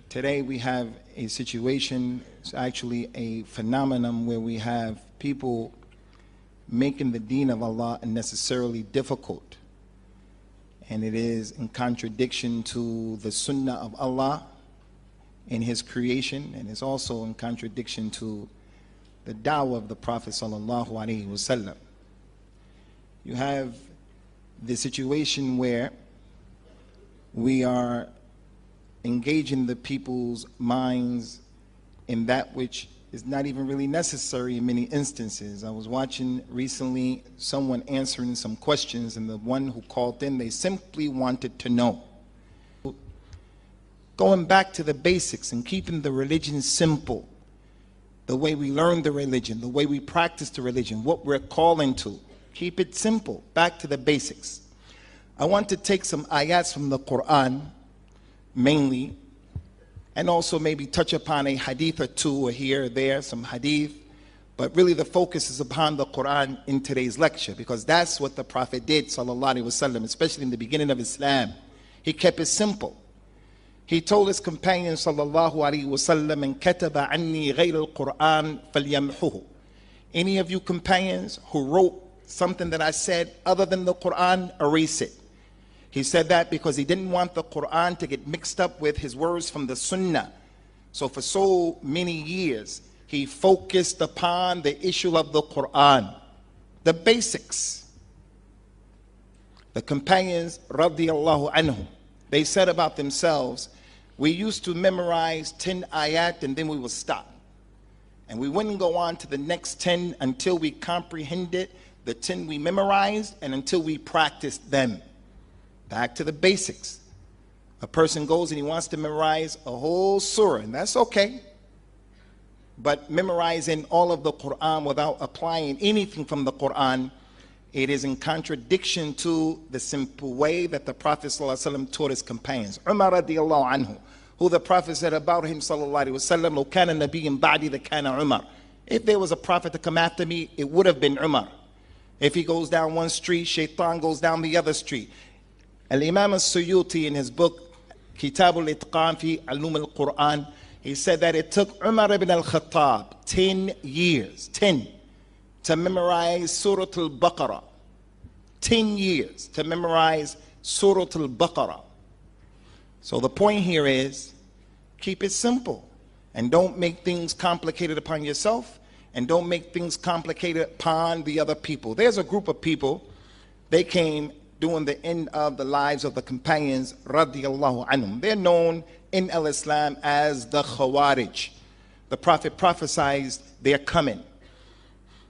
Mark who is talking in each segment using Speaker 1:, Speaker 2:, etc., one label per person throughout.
Speaker 1: Today we have a situation, it's actually a phenomenon where we have people making the deen of Allah unnecessarily difficult. And it is in contradiction to the sunnah of Allah in His creation, and it's also in contradiction to the da'wah of the Prophet sallallahu alaihi wasallam. You have the situation where we are engaging the people's minds in that which is not even really necessary in many instances. I was watching recently someone answering some questions, and the one who called in, they simply wanted to know. Going back to the basics and keeping the religion simple, the way we learn the religion, the way we practice the religion, what we're calling to. Keep it simple, back to the basics. I want to take some ayats from the Quran, mainly, and also maybe touch upon a hadith or two, or here or there, some hadith. But really the focus is upon the Quran in today's lecture, because that's what the Prophet did, sallallahu alaihi wasallam, especially in the beginning of Islam. He kept it simple. He told his companions, sallallahu alaihi wasallam, "Man kataba anni ghayr al-Quran falyamhuhu." Any of you companions who wrote something that I said other than the Quran, erase it. He said that because he didn't want the Quran to get mixed up with his words from the Sunnah. So for so many years, he focused upon the issue of the Quran, the basics. The companions, radiyallahu anhum, they said about themselves, we used to memorize 10 ayat and then we would stop. And we wouldn't go on to the next 10 until we comprehended the 10 we memorized and until we practiced them. Back to the basics. A person goes and he wants to memorize a whole surah, and that's okay. But memorizing all of the Quran without applying anything from the Quran, it is in contradiction to the simple way that the Prophet ﷺ taught his companions. Umar radiallahu anhu, who the Prophet said about him sallallahu alaihi wasallam, "Lo kana nabiyyin ba'di lakana Umar." If there was a prophet to come after me, it would have been Umar. If he goes down one street, shaitan goes down the other street. Al-Imam al-Suyuti in his book Kitab al-Itqan fi Ulum al-Quran, he said that it took Umar ibn al-Khattab 10 years, 10, to memorize Surah al-Baqarah. 10 years to memorize Surah al-Baqarah. So the point here is, keep it simple and don't make things complicated upon yourself, and don't make things complicated upon the other people. There's a group of people, they came during the end of the lives of the companions, radiyallahu anhum. They're known in al-Islam as the Khawarij. The Prophet prophesied their coming.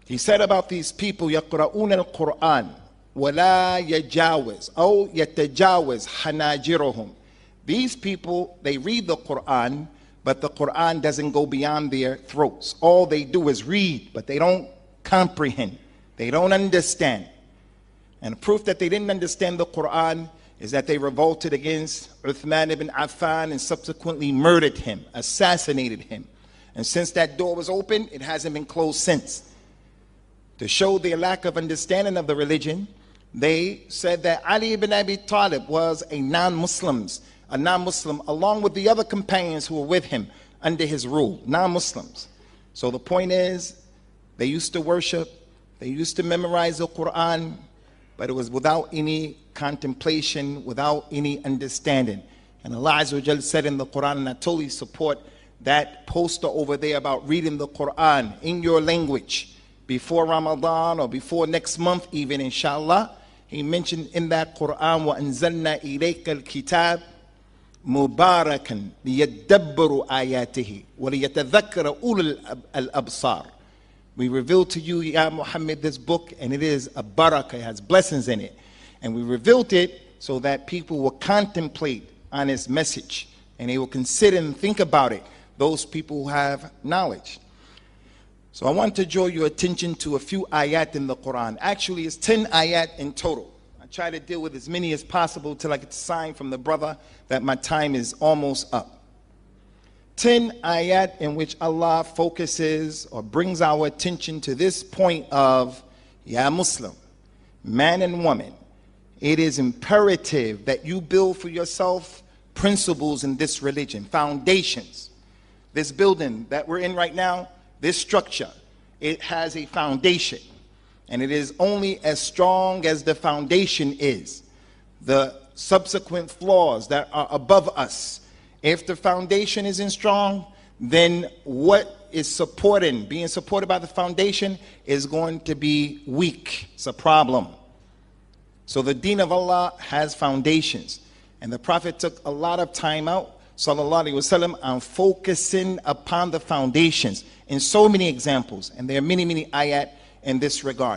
Speaker 1: He said about these people, يَقْرَؤُونَ الْقُرْآنِ وَلَا يَجَاوِزْ أو يَتَجَاوِزْ حَنَاجِرُهُم. These people, they read the Quran, but the Quran doesn't go beyond their throats. All they do is read, but they don't comprehend. They don't understand. And proof that they didn't understand the Quran is that they revolted against Uthman ibn Affan and subsequently murdered him, assassinated him. And since that door was open, it hasn't been closed since. To show their lack of understanding of the religion, they said that Ali ibn Abi Talib was a non-Muslim, along with the other companions who were with him under his rule, non-Muslims. So the point is, they used to worship, they used to memorize the Quran, but it was without any contemplation, without any understanding. And Allah Azza wa Jal said in the Quran, and I totally support that poster over there about reading the Quran in your language before Ramadan or before next month even, inshallah. He mentioned in that Quran, وَأَنزَلْنَا إِلَيْكَ الْكِتَابِ مُبَارَكًا لِيَدَّبَّرُوا آيَاتِهِ وَلِيَتَذَكَّرَ أُولُو الْأَبْصَارِ. We revealed to you, Ya Muhammad, this book, and it is a barakah, it has blessings in it. And we revealed it so that people will contemplate on its message, and they will consider and think about it, those people who have knowledge. So I want to draw your attention to a few ayat in the Quran. Actually, it's 10 ayat in total. I try to deal with as many as possible till I get the sign from the brother that my time is almost up. 10 ayat in which Allah focuses or brings our attention to this point of, Ya Muslim, man and woman, it is imperative that you build for yourself principles in this religion, foundations. This building that we're in right now, this structure, it has a foundation. And it is only as strong as the foundation is. The subsequent floors that are above us, if the foundation isn't strong, then what is being supported by the foundation is going to be weak. It's a problem. So the deen of Allah has foundations. And the Prophet took a lot of time out, sallallahu alaihi wasallam, on focusing upon the foundations in so many examples. And there are many, many ayat in this regard.